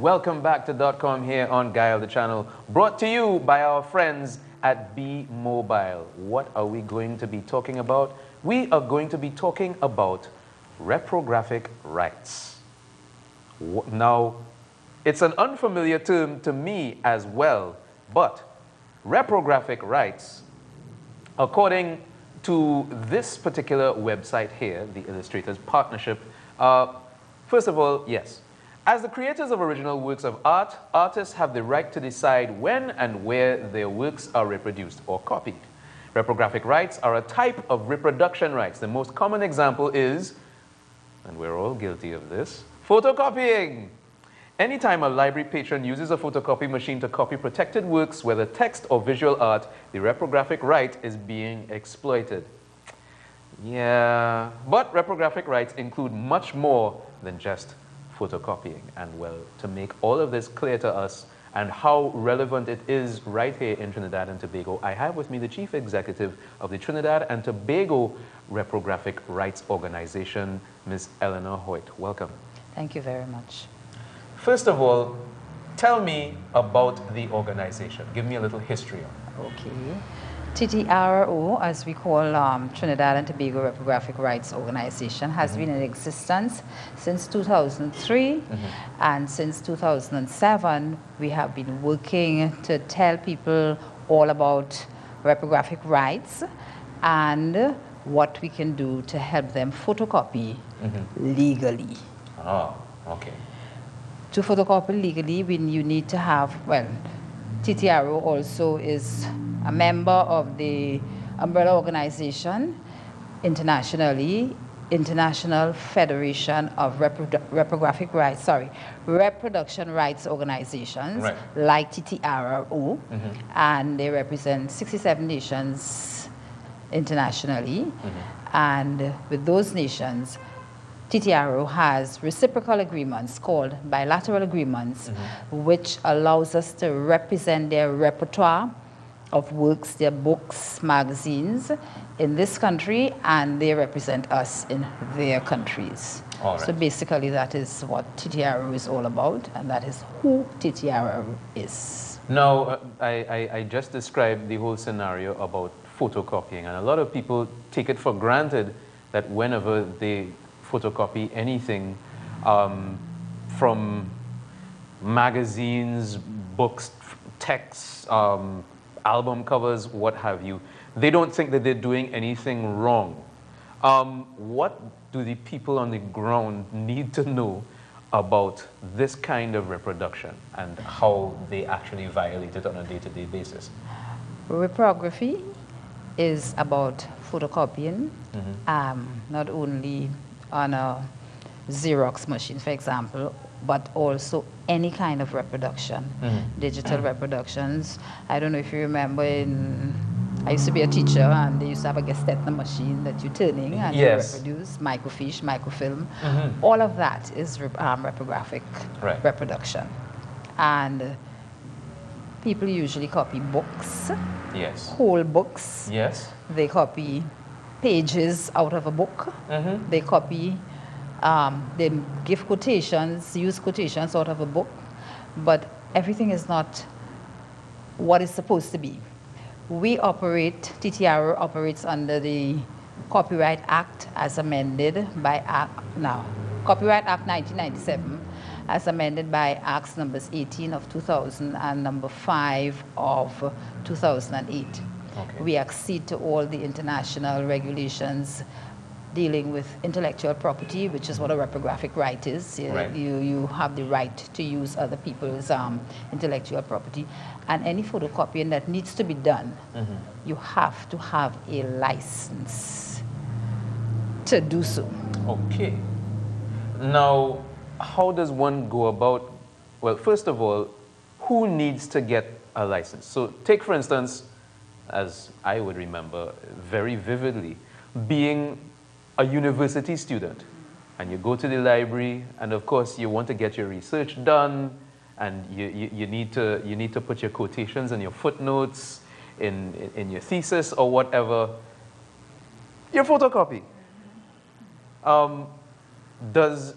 welcome back to .com here on Gayelle, the channel, brought to you by our friends at B Mobile. What are we going to be talking about? We are going to be talking about reprographic rights. Now, it's an unfamiliar term to me as well, but reprographic rights, according to this particular website here, the Illustrators Partnership, first of all, yes. As the creators of original works of art, artists have the right to decide when and where their works are reproduced or copied. Reprographic rights are a type of reproduction rights. The most common example is, and we're all guilty of this, photocopying. Anytime a library patron uses a photocopy machine to copy protected works, whether text or visual art, the reprographic right is being exploited. Yeah, but reprographic rights include much more than just photocopying. And well, to make all of this clear to us and how relevant it is right here in Trinidad and Tobago, I have with me the Chief Executive of the Trinidad and Tobago Reprographic Rights Organization, Ms. Eleanor Hoyt. Welcome. Thank you very much. First of all, tell me about the organization. Give me a little history on it. Okay. ttrro, as we call Trinidad and Tobago Reprographic Rights Organization, has been in existence since 2003, and since 2007 we have been working to tell people all about reprographic rights and what we can do to help them photocopy legally. Oh, okay. To photocopy legally, you need to have, well, ttrro also is a member of the umbrella organization internationally, International Federation of Reproduction Rights Organizations, like ttrro, and they represent 67 nations internationally, and with those nations, ttrro has reciprocal agreements called bilateral agreements, which allows us to represent their repertoire of works, their books, magazines in this country, and they represent us in their countries. All right. So basically that is what ttrro is all about, and that is who ttrro is. Now, I just described the whole scenario about photocopying, and a lot of people take it for granted that whenever they photocopy anything from magazines, books, texts, album covers, what have you, they don't think that they're doing anything wrong. What do the people on the ground need to know about this kind of reproduction and how they actually violate it on a day-to-day basis? Reprography is about photocopying, not only on a Xerox machine, for example, but also any kind of reproduction, digital reproductions. I don't know if you remember, I used to be a teacher, and they used to have a Gestetner machine that you're turning and you reproduce, microfiche, microfilm. All of that is reprographic reproduction. And people usually copy books, whole books. They copy pages out of a book. They copy, they give quotations, use quotations out of a book, but everything is not what it's supposed to be. We operate, ttrro operates under the Copyright Act as amended by Copyright Act 1997 as amended by Acts numbers 18 of 2000 and number 5 of 2008. We accede to all the international regulations dealing with intellectual property, which is what a reprographic right is. You have the right to use other people's intellectual property. And any photocopying that needs to be done, you have to have a license to do so. Okay. Now, how does one go about, well, first of all, who needs to get a license? So take, for instance, as I would remember very vividly, being a university student, and you go to the library, and of course you want to get your research done, and you need to put your quotations and your footnotes in your thesis or whatever. Your photocopy. Does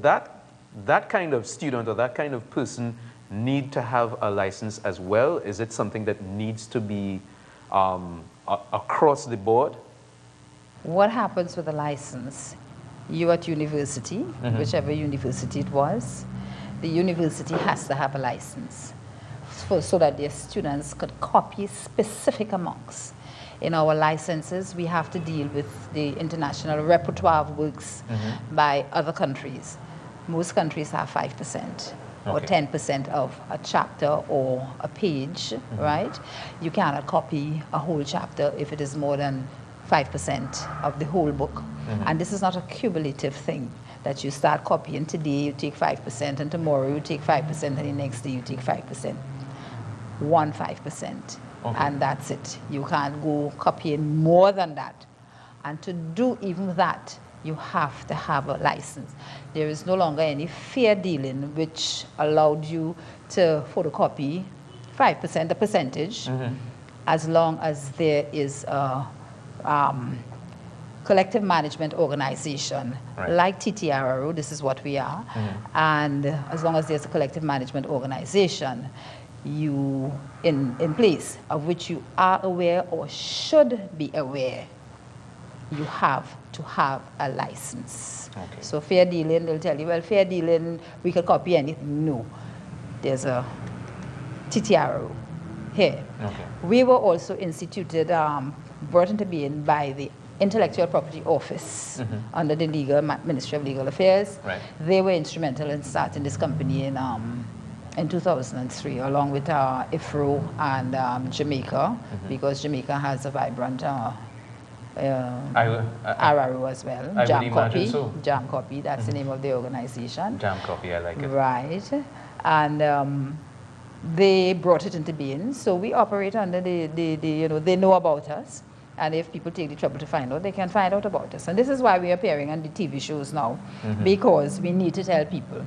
that that kind of student or that kind of person need to have a license as well? Is it something that needs to be across the board? What happens with a license? You at university, whichever university it was, the university has to have a license so that their students could copy specific amounts. In our licenses, we have to deal with the international repertoire of works by other countries. Most countries have 5%. Or 10% of a chapter or a page, right? You cannot copy a whole chapter if it is more than 5% of the whole book. And this is not a cumulative thing that you start copying today, you take 5%, and tomorrow you take 5%, and the next day you take 5%. 5%. And that's it. You can't go copying more than that. And to do even that, you have to have a license. There is no longer any fair dealing which allowed you to photocopy 5%, the percentage, as long as there is a collective management organization like ttrro, this is what we are, and as long as there's a collective management organization you in place of which you are aware or should be aware, you have to have a license. So fair dealing, they'll tell you, well, fair dealing, we can copy anything. No. There's a ttrro here. We were also instituted, brought into being by the Intellectual Property Office under the Ministry of Legal Affairs. They were instrumental in starting this company in 2003, along with IFRO and Jamaica, because Jamaica has a vibrant ttrro as well. Jam Copy. So. Jam Copy, that's the name of the organization. Jam Copy, I like it. Right. And they brought it into being. So we operate under they know about us. And if people take the trouble to find out, they can find out about us. And this is why we're appearing on the TV shows now, because we need to tell people.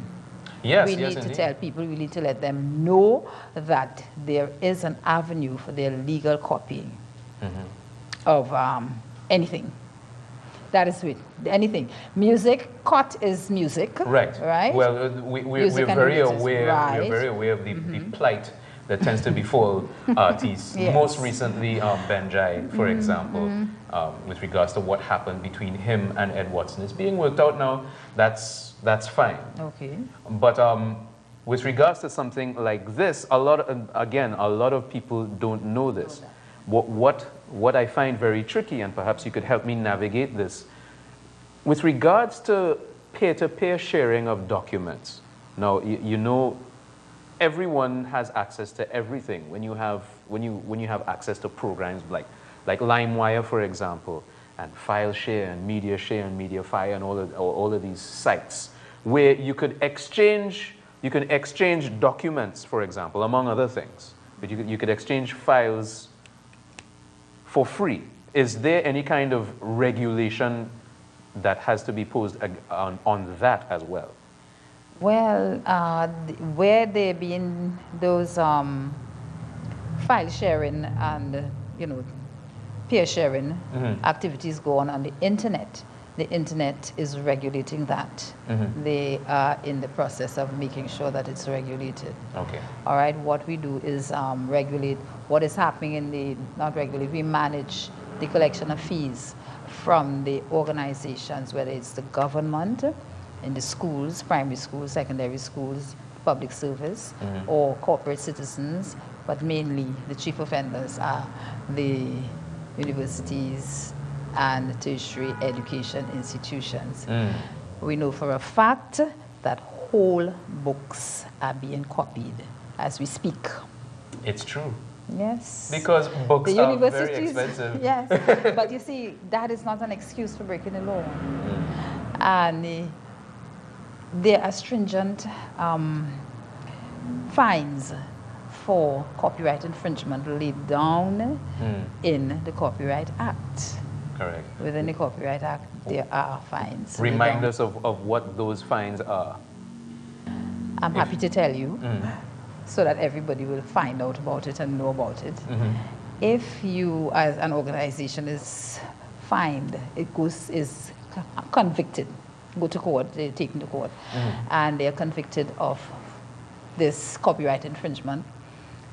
Yes, we need to tell people, we need to let them know that there is an avenue for their legal copying of anything. That is it, anything. Music, cut is music. Right. Well, we're very aware. We're very aware of the plight that tends to befall artists. Most recently, Benjai, for example, with regards to what happened between him and Ed Watson. It's being worked out now. That's fine. But with regards to something like this, a lot of people don't know this. What I find very tricky, and perhaps you could help me navigate this, with regards to peer-to-peer sharing of documents. Now, you know, everyone has access to everything. When you have access to programs like LimeWire, for example, and FileShare and MediaFire and all of these sites, where you could exchange documents, for example, among other things. But you could exchange files for free. Is there any kind of regulation that has to be posed on that as well? Well, where there been those file sharing and peer sharing activities go on the internet is regulating that. They are in the process of making sure that it's regulated. All right, what we do is regulate what is happening we manage the collection of fees from the organizations, whether it's the government, in the schools, primary schools, secondary schools, public service, or corporate citizens, but mainly the chief offenders are the universities and tertiary education institutions. We know for a fact that whole books are being copied as we speak. It's true. Yes. Because books are very expensive. Yes, but you see, that is not an excuse for breaking the law. And there are stringent fines for copyright infringement laid down in the Copyright Act. Correct. Within the Copyright Act, there are fines. Remind us of what those fines are. I'm happy to tell you, so that everybody will find out about it and know about it. If you, as an organization, is fined, is convicted, go to court, they're taken to court, and they're convicted of this copyright infringement,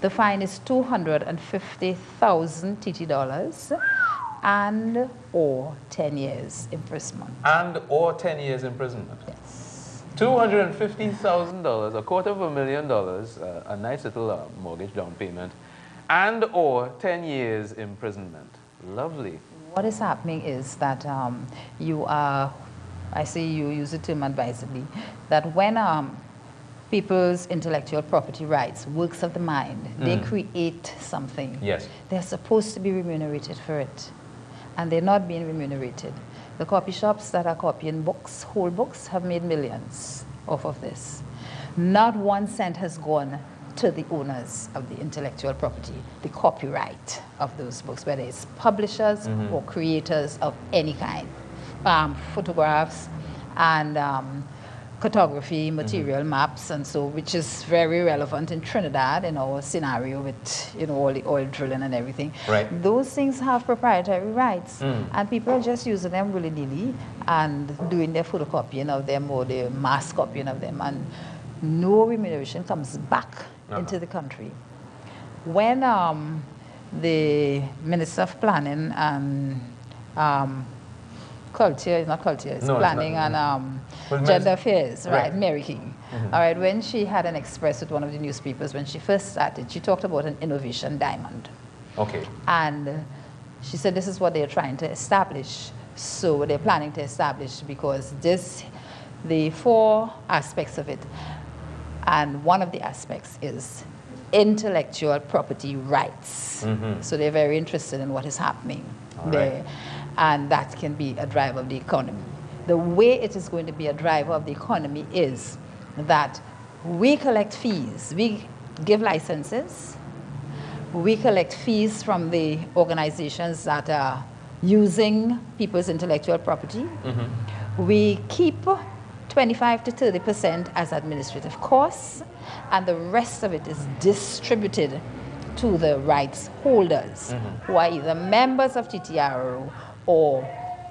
the fine is 250,000 TT dollars and or 10 years imprisonment. And or 10 years imprisonment. Yes. $250,000, $250,000, a nice little mortgage down payment, and or 10 years imprisonment. Lovely. What is happening is that you are, I say you use the term advisedly, that when people's intellectual property rights, works of the mind, they create something. Yes. They're supposed to be remunerated for it, and they're not being remunerated. The copy shops that are copying books, whole books, have made millions off of this. Not 1 cent has gone to the owners of the intellectual property, the copyright of those books, whether it's publishers or creators of any kind. Photographs and cartography, material maps, and so, which is very relevant in Trinidad in our scenario with, you know, all the oil drilling and everything. Right. Those things have proprietary rights, and people are just using them willy-nilly and doing their photocopying of them or their mass copying of them, and no remuneration comes back into the country. When the Minister of Planning and Culture, not culture, it's planning and gender affairs, right, Mary King. All right, when she had an express with one of the newspapers, when she first started, she talked about an innovation diamond. Okay. And she said this is what they're trying to establish. So they're planning to establish, because the 4 aspects of it, and one of the aspects is intellectual property rights. So they're very interested in what is happening there. And that can be a driver of the economy. The way it is going to be a driver of the economy is that we collect fees. We give licenses. We collect fees from the organizations that are using people's intellectual property. We keep 25 to 30% as administrative costs, and the rest of it is distributed to the rights holders, who are either members of ttrro or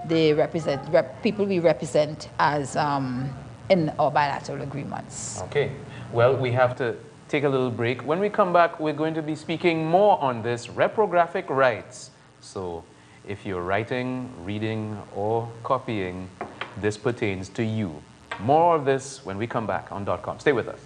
they represent people we represent as in our bilateral agreements. Okay. Well, we have to take a little break. When we come back, we're going to be speaking more on this reprographic rights. So if you're writing, reading, or copying, this pertains to you. More of this when we come back on .com. Stay with us.